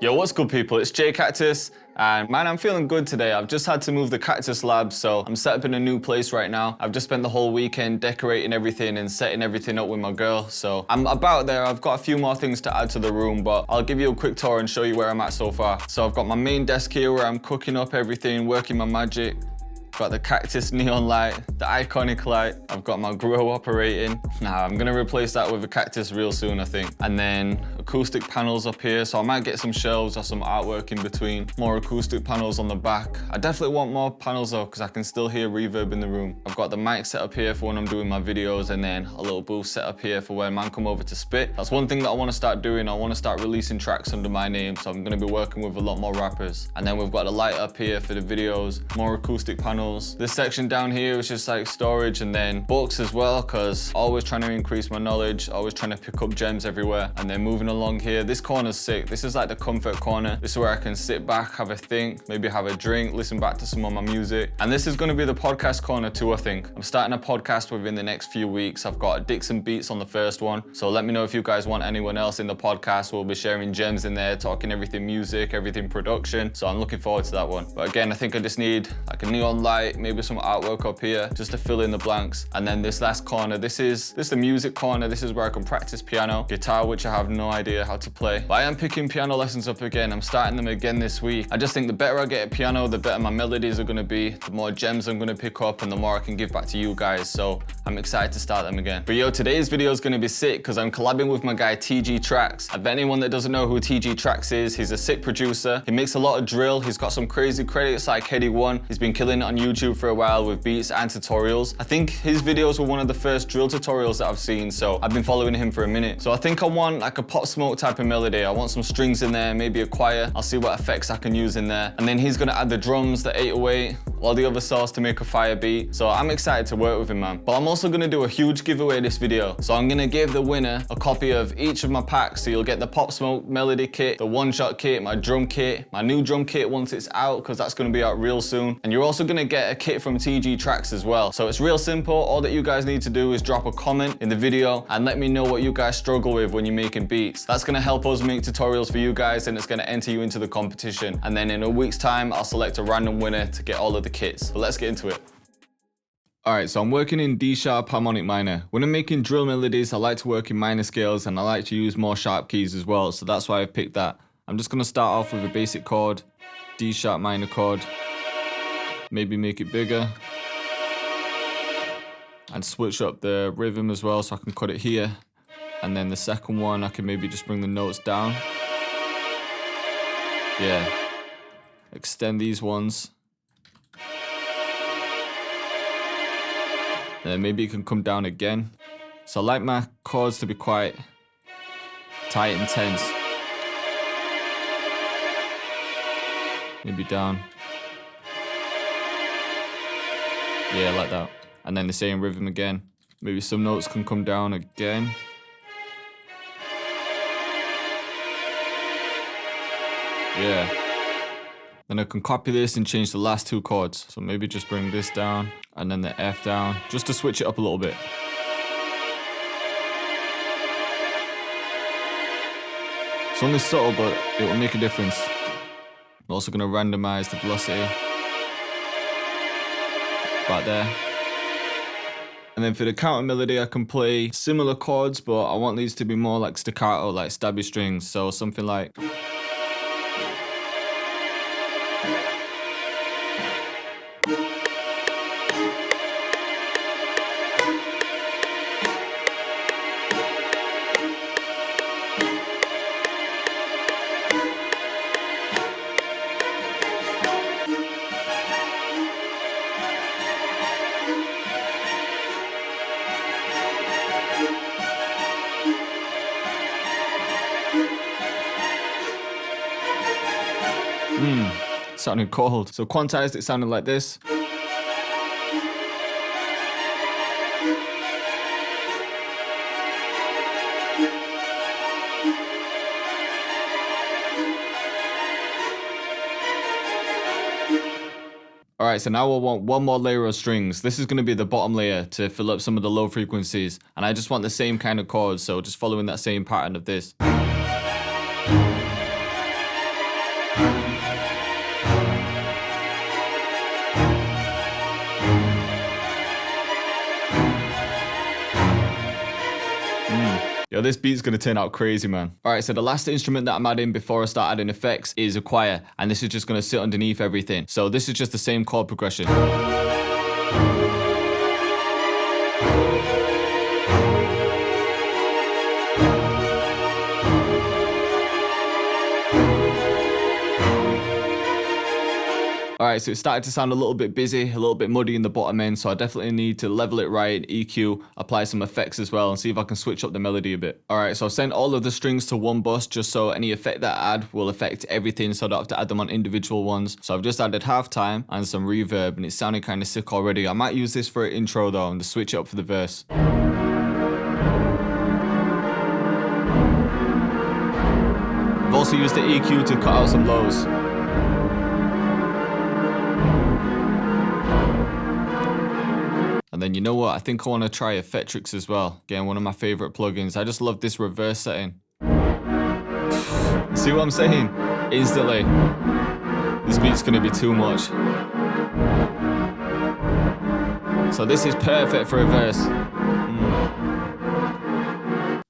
Yo, what's good people? It's JayCactus, and man, I'm feeling good today. I've just had to move the Cactus lab, so I'm set up in a new place right now. I've just spent the whole weekend decorating everything and setting everything up with my girl, so I'm about there. I've got a few more things to add to the room, but I'll give you a quick tour and show you where I'm at so far. So I've got my main desk here where I'm cooking up everything, working my magic. Got the Cactus neon light, the iconic light. I've got my grow operating. Now I'm gonna replace that with a Cactus real soon, I think. And then acoustic panels up here, so I might get some shelves or some artwork in between. More acoustic panels on the back. I definitely want more panels though, because I can still hear reverb in the room. I've got the mic set up here for when I'm doing my videos, and then a little booth set up here for when man come over to spit. That's one thing that I want to start doing. I want to start releasing tracks under my name, so I'm gonna be working with a lot more rappers. And then we've got the light up here for the videos, more acoustic panels. This section down here is just like storage, and then books as well, because always trying to increase my knowledge, always trying to pick up gems everywhere. And then moving along here, this corner's sick. This is like the comfort corner. This is where I can sit back, have a think, maybe have a drink, listen back to some of my music. And this is going to be the podcast corner too, I think. I'm starting a podcast within the next few weeks. I've got Dixon Beats on the first one, so let me know if you guys want anyone else in the podcast. We'll be sharing gems in there, talking everything music, everything production, so I'm looking forward to that one. But again, I think I just need like a neon light, maybe some artwork up here just to fill in the blanks. And then this last corner, this is the music corner. This is where I can practice piano, guitar, which I have no idea how to play, but I am picking piano lessons up again. I'm starting them again this week. I just think the better I get at piano, the better my melodies are going to be, the more gems I'm going to pick up, and the more I can give back to you guys. So I'm excited to start them again. But yo, today's video is going to be sick because I'm collabing with my guy TG Tracks. I bet anyone that doesn't know who TG Tracks is, he's a sick producer. He makes a lot of drill. He's got some crazy credits like Headie 1. He's been killing it on YouTube for a while with beats and tutorials. I think his videos were one of the first drill tutorials that I've seen, so I've been following him for a minute. So I think I want like a Pop Smoke type of melody. I want some strings in there, maybe a choir. I'll see what effects I can use in there. And then he's gonna add the drums, the 808, all the other sauce to make a fire beat. So I'm excited to work with him, man. But I'm also gonna do a huge giveaway this video. So I'm gonna give the winner a copy of each of my packs. So you'll get the Pop Smoke melody kit, the one-shot kit, my drum kit, my new drum kit once it's out, because that's gonna be out real soon. And you're also gonna get a kit from TG Tracks as well. So it's real simple. All that you guys need to do is drop a comment in the video and let me know what you guys struggle with when you're making beats. That's gonna help us make tutorials for you guys, and it's gonna enter you into the competition. And then in a week's time, I'll select a random winner to get all of the kits. But let's get into it. Alright, so I'm working in D sharp harmonic minor. When I'm making drill melodies, I like to work in minor scales, and I like to use more sharp keys as well, so that's why I've picked that. I'm just gonna start off with a basic chord, D sharp minor chord, maybe make it bigger, and switch up the rhythm as well, so I can cut it here. And then the second one, I can maybe just bring the notes down. Yeah, extend these ones. Then maybe it can come down again. So I like my chords to be quite tight and tense. Maybe down. Yeah, like that. And then the same rhythm again. Maybe some notes can come down again. Yeah. Then I can copy this and change the last two chords. So maybe just bring this down and then the F down, just to switch it up a little bit. It's only subtle, but it will make a difference. I'm also going to randomize the velocity. Right there. And then for the counter melody, I can play similar chords, but I want these to be more like staccato, like stabby strings. So something like... sounded cold. So quantized, it sounded like this. Alright, so now I want one more layer of strings. This is going to be the bottom layer to fill up some of the low frequencies. And I just want the same kind of chords, so just following that same pattern of this. Yo, this beat's gonna turn out crazy, man. All right, so the last instrument that I'm adding before I start adding effects is a choir, and this is just gonna sit underneath everything. So this is just the same chord progression. Alright, so it started to sound a little bit busy, a little bit muddy in the bottom end, so I definitely need to level it right, EQ, apply some effects as well, and see if I can switch up the melody a bit. Alright, so I've sent all of the strings to one bus, just so any effect that I add will affect everything, so I don't have to add them on individual ones. So I've just added halftime and some reverb, and it's sounding kind of sick already. I might use this for an intro though, and to switch it up for the verse. I've also used the EQ to cut out some lows. And then you know what, I think I want to try Effectrix as well. Again, one of my favorite plugins. I just love this reverse setting. See what I'm saying? Instantly. This beat's going to be too much. So this is perfect for a verse.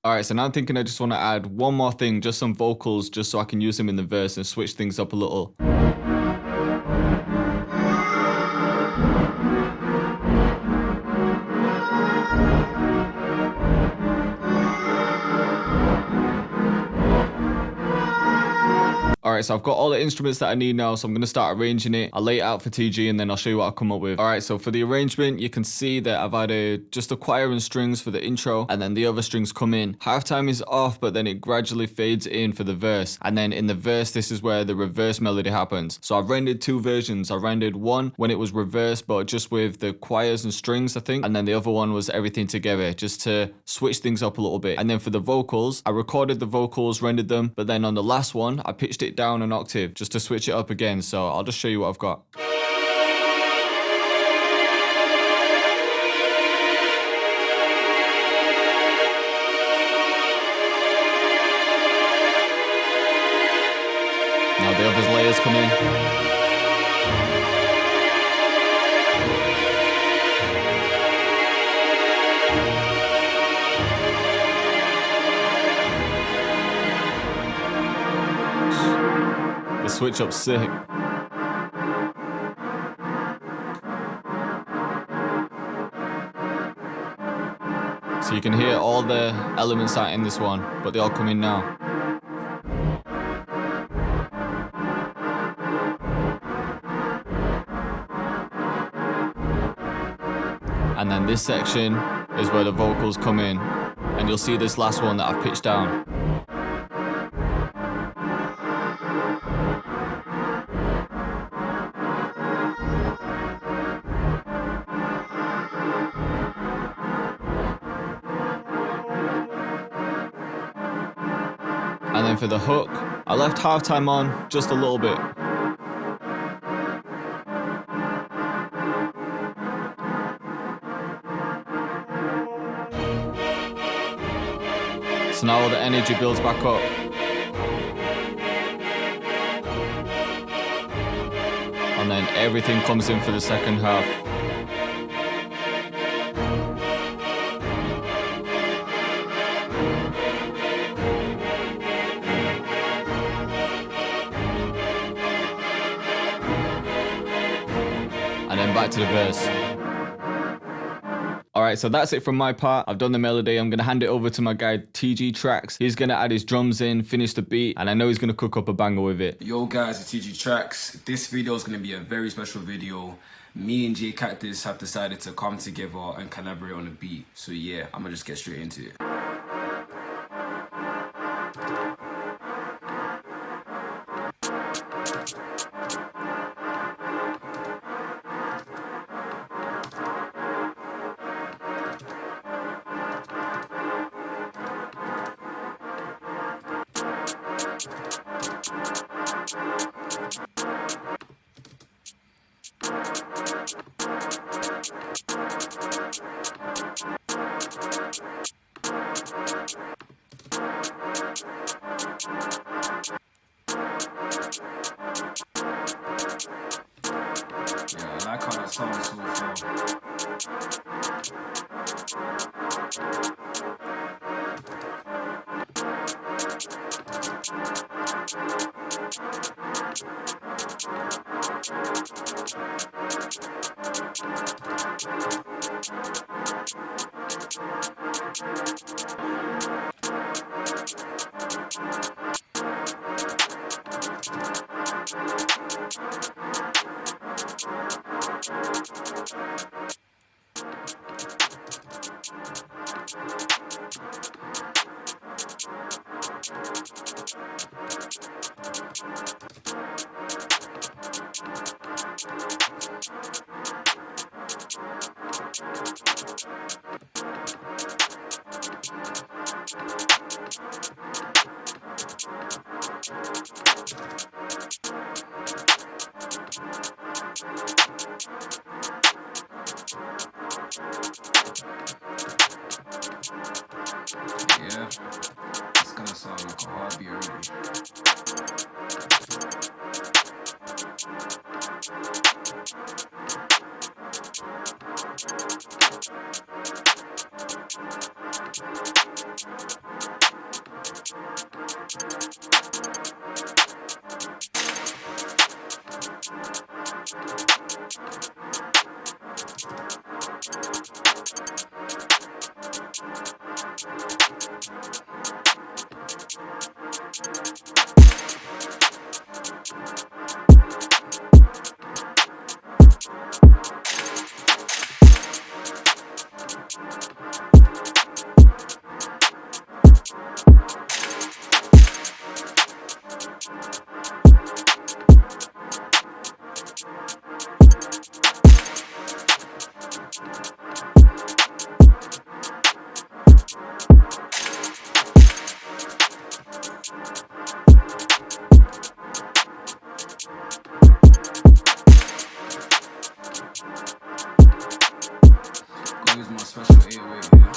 Alright, so now I'm thinking I just want to add one more thing, just some vocals, just so I can use them in the verse and switch things up a little. Alright, so I've got all the instruments that I need now, so I'm going to start arranging it. I'll lay it out for TG and then I'll show you what I come up with. Alright, so for the arrangement, you can see that I've added just a choir and strings for the intro, and then the other strings come in. Halftime is off, but then it gradually fades in for the verse. And then in the verse, this is where the reverse melody happens. So I've rendered two versions. I rendered one when it was reversed, but just with the choirs and strings, I think. And then the other one was everything together, just to switch things up a little bit. And then for the vocals, I recorded the vocals, rendered them, but then on the last one, I pitched it down an octave just to switch it up again. So I'll just show you what I've got. Now the other layers come in. The switch up's sick. So you can hear all the elements that are in this one, but they all come in now. And then this section is where the vocals come in, and you'll see this last one that I've pitched down. And then for the hook, I left halftime on just a little bit. So now all the energy builds back up. And then everything comes in for the second half. And then back to the verse. Alright, so that's it from my part. I've done the melody. I'm going to hand it over to my guy TG Tracks. He's going to add his drums in, finish the beat, and I know he's going to cook up a banger with it. Yo guys, it's TG Tracks. This video is going to be a very special video. Me and JayCactus have decided to come together and collaborate on a beat. So yeah, I'm going to just get straight into it. Yeah, I like how that sounds so far. Yeah, it's gonna sound like a hobby already. Gonna use my special 808 here.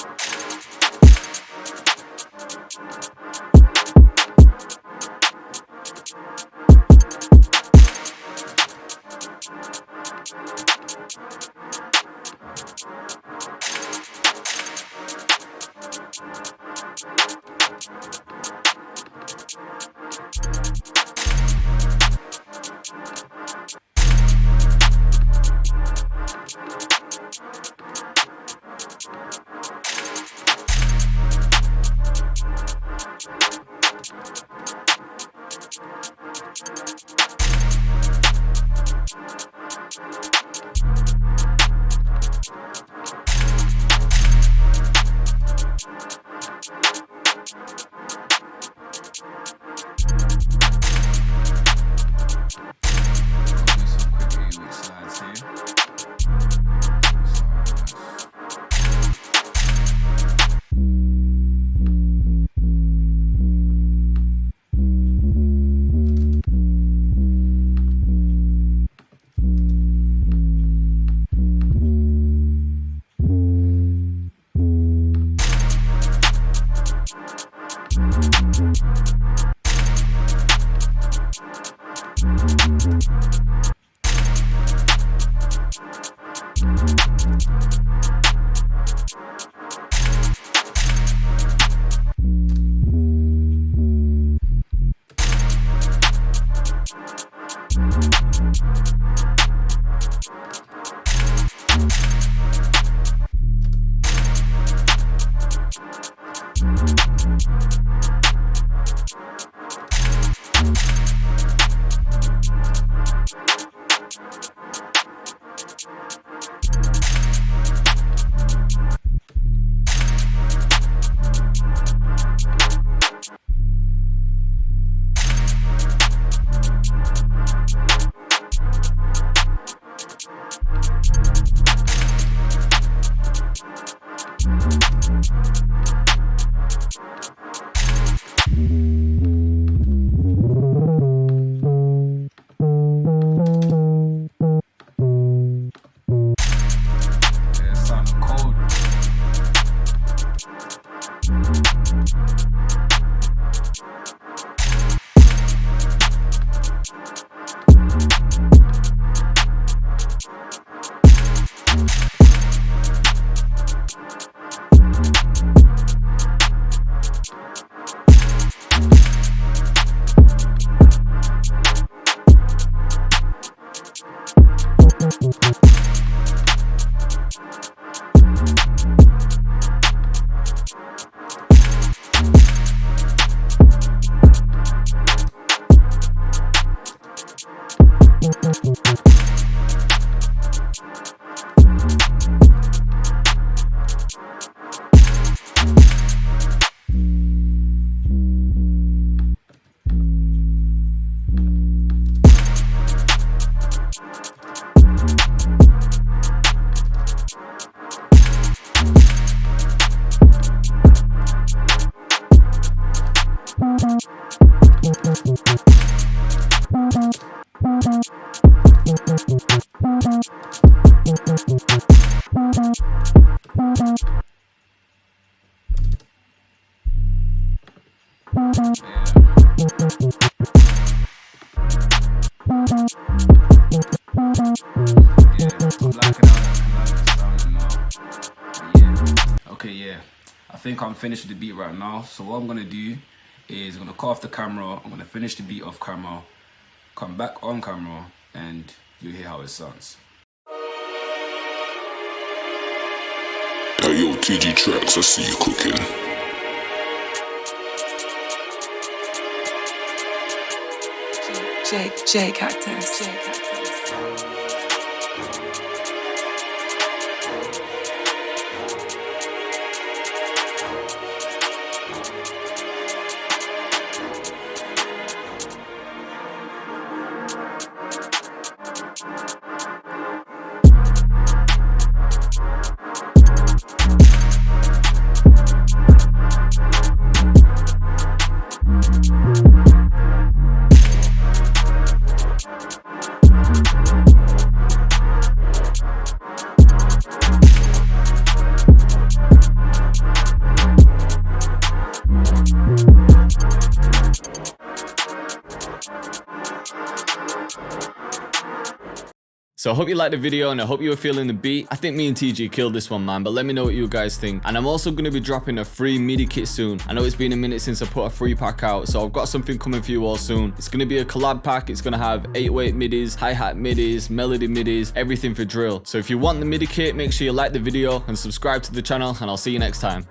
think I'm finished with the beat right now. So what I'm gonna do is I'm gonna cut off the camera, I'm gonna finish the beat off camera, come back on camera, and you'll hear how it sounds. Hey yo, TG Tracks, I see you cooking. JayCactus. So I hope you liked the video and I hope you were feeling the beat. I think me and TG killed this one, man, but let me know what you guys think. And I'm also going to be dropping a free MIDI kit soon. I know it's been a minute since I put a free pack out, so I've got something coming for you all soon. It's going to be a collab pack. It's going to have 808 midis, hi-hat midis, melody midis, everything for drill. So if you want the MIDI kit, make sure you like the video and subscribe to the channel, and I'll see you next time.